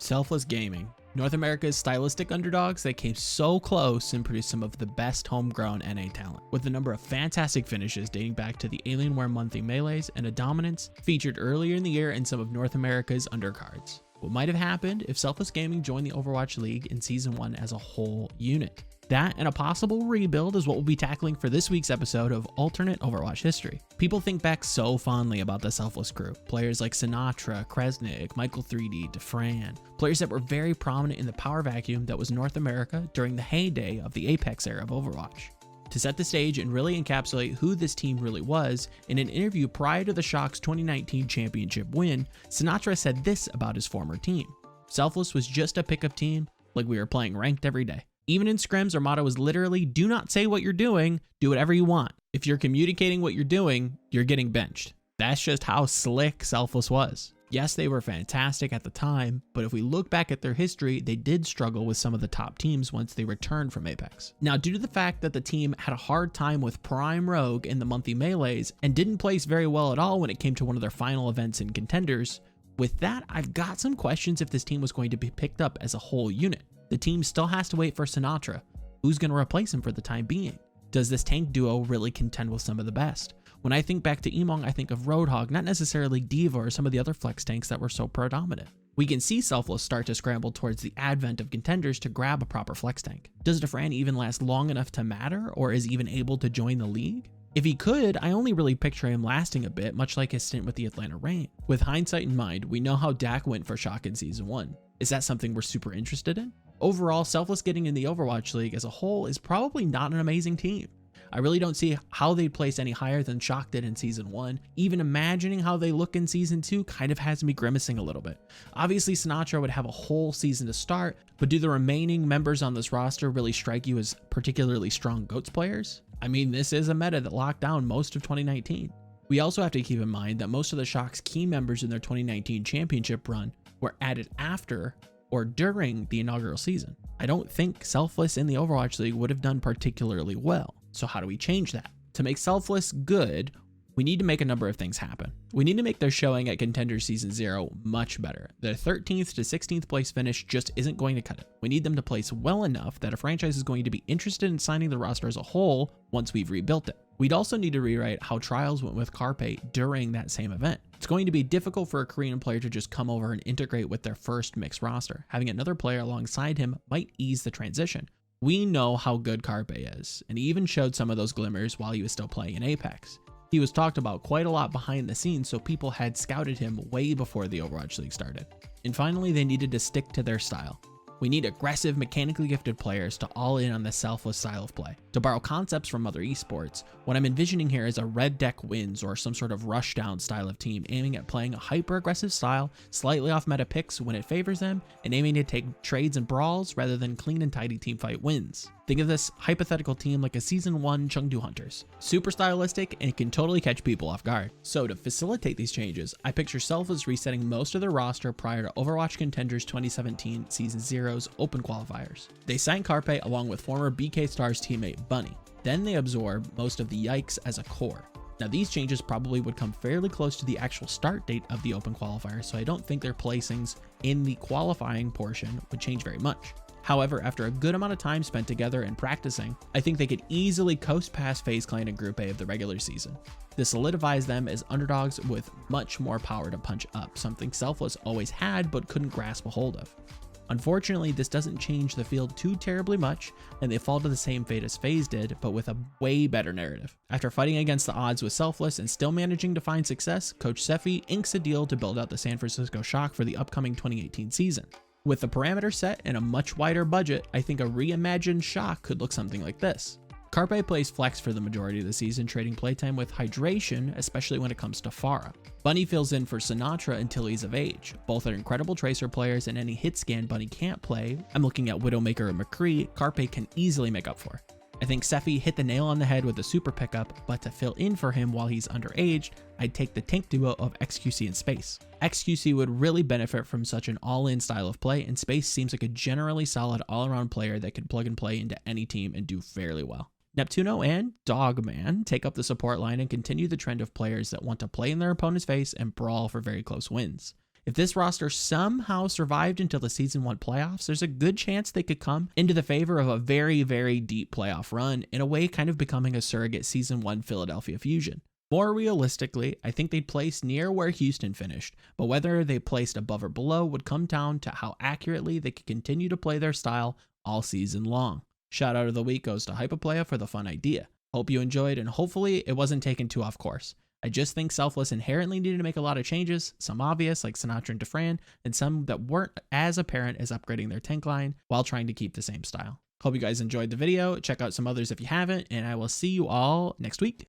Selfless Gaming, North America's stylistic underdogs that came so close and produced some of the best homegrown NA talent, with a number of fantastic finishes dating back to the Alienware Monthly Melees and a dominance featured earlier in the year in some of North America's undercards. What might have happened if Selfless Gaming joined the Overwatch League in Season 1 as a whole unit? That and a possible rebuild is what we'll be tackling for this week's episode of Alternate Overwatch History. People think back so fondly about the Selfless crew. Players like Sinatra, Kresnik, Michael 3D, DeFran, players that were very prominent in the power vacuum that was North America during the heyday of the Apex era of Overwatch. To set the stage and really encapsulate who this team really was, in an interview prior to the Shock's 2019 championship win, Sinatra said this about his former team: "Selfless was just a pickup team, like we were playing ranked every day. Even in scrims, our motto was literally, do not say what you're doing, do whatever you want. If you're communicating what you're doing, you're getting benched." That's just how slick Selfless was. Yes, they were fantastic at the time, but if we look back at their history, they did struggle with some of the top teams once they returned from Apex. Now, due to the fact that the team had a hard time with Prime Rogue in the monthly melees and didn't place very well at all when it came to one of their final events in Contenders, with that, I've got some questions if this team was going to be picked up as a whole unit. The team still has to wait for Sinatra. Who's going to replace him for the time being? Does this tank duo really contend with some of the best? When I think back to Emong, I think of Roadhog, not necessarily D.Va or some of the other flex tanks that were so predominant. We can see Selfless start to scramble towards the advent of Contenders to grab a proper flex tank. Does DeFran even last long enough to matter, or is even able to join the league? If he could, I only really picture him lasting a bit, much like his stint with the Atlanta Reign. With hindsight in mind, we know how Dak went for Shock in Season 1. Is that something we're super interested in? Overall, Selfless getting in the Overwatch League as a whole is probably not an amazing team. I really don't see how they'd place any higher than Shock did in Season 1. Even imagining how they look in Season 2 kind of has me grimacing a little bit. Obviously, Sinatra would have a whole season to start, but do the remaining members on this roster really strike you as particularly strong GOATS players? I mean, this is a meta that locked down most of 2019. We also have to keep in mind that most of the Shock's key members in their 2019 championship run were added after or during the inaugural season. I don't think Selfless in the Overwatch League would have done particularly well. So how do we change that? To make Selfless good, we need to make a number of things happen. We need to make their showing at Contenders Season 0 much better. Their 13th to 16th place finish just isn't going to cut it. We need them to place well enough that a franchise is going to be interested in signing the roster as a whole once we've rebuilt it. We'd also need to rewrite how Trials went with Carpe during that same event. It's going to be difficult for a Korean player to just come over and integrate with their first mixed roster. Having another player alongside him might ease the transition. We know how good Carpe is, and he even showed some of those glimmers while he was still playing in Apex. He was talked about quite a lot behind the scenes, so people had scouted him way before the Overwatch League started. And finally, they needed to stick to their style. We need aggressive, mechanically gifted players to all in on the Selfless style of play. To borrow concepts from other esports, what I'm envisioning here is a red deck wins or some sort of rush down style of team aiming at playing a hyper aggressive style, slightly off meta picks when it favors them, and aiming to take trades and brawls rather than clean and tidy teamfight wins. Think of this hypothetical team like a Season 1 Chengdu Hunters. Super stylistic and can totally catch people off guard. So to facilitate these changes, I picture Selfless resetting most of their roster prior to Overwatch Contenders 2017 Season 0's open qualifiers. They signed Carpe along with former BK Stars teammate Bunny. Then they absorb most of the Yikes as a core. Now these changes probably would come fairly close to the actual start date of the open qualifier, so I don't think their placings in the qualifying portion would change very much. However, after a good amount of time spent together and practicing, I think they could easily coast past FaZe Clan in Group A of the regular season. This solidifies them as underdogs with much more power to punch up, something Selfless always had but couldn't grasp a hold of. Unfortunately, this doesn't change the field too terribly much, and they fall to the same fate as FaZe did, but with a way better narrative. After fighting against the odds with Selfless and still managing to find success, Coach Sefi inks a deal to build out the San Francisco Shock for the upcoming 2018 season. With the parameter set and a much wider budget, I think a reimagined Shock could look something like this. Carpe plays flex for the majority of the season, trading playtime with Hydration, especially when it comes to Pharah. Bunny fills in for Sinatra until he's of age. Both are incredible Tracer players, and any hit scan Bunny can't play, I'm looking at Widowmaker or McCree, Carpe can easily make up for. I think Sefi hit the nail on the head with the super pickup, but to fill in for him while he's underaged, I'd take the tank duo of XQC and Space. XQC would really benefit from such an all-in style of play, and Space seems like a generally solid all-around player that could plug and play into any team and do fairly well. Neptuno and Dogman take up the support line and continue the trend of players that want to play in their opponent's face and brawl for very close wins. If this roster somehow survived until the Season 1 playoffs, there's a good chance they could come into the favor of a very, very deep playoff run, in a way kind of becoming a surrogate Season 1 Philadelphia Fusion. More realistically, I think they'd place near where Houston finished, but whether they placed above or below would come down to how accurately they could continue to play their style all season long. Shout out of the week goes to Hyperplaya for the fun idea. Hope you enjoyed, and hopefully it wasn't taken too off course. I just think Selfless inherently needed to make a lot of changes, some obvious like Sinatra and Dufran, and some that weren't as apparent as upgrading their tank line while trying to keep the same style. Hope you guys enjoyed the video. Check out some others if you haven't, and I will see you all next week.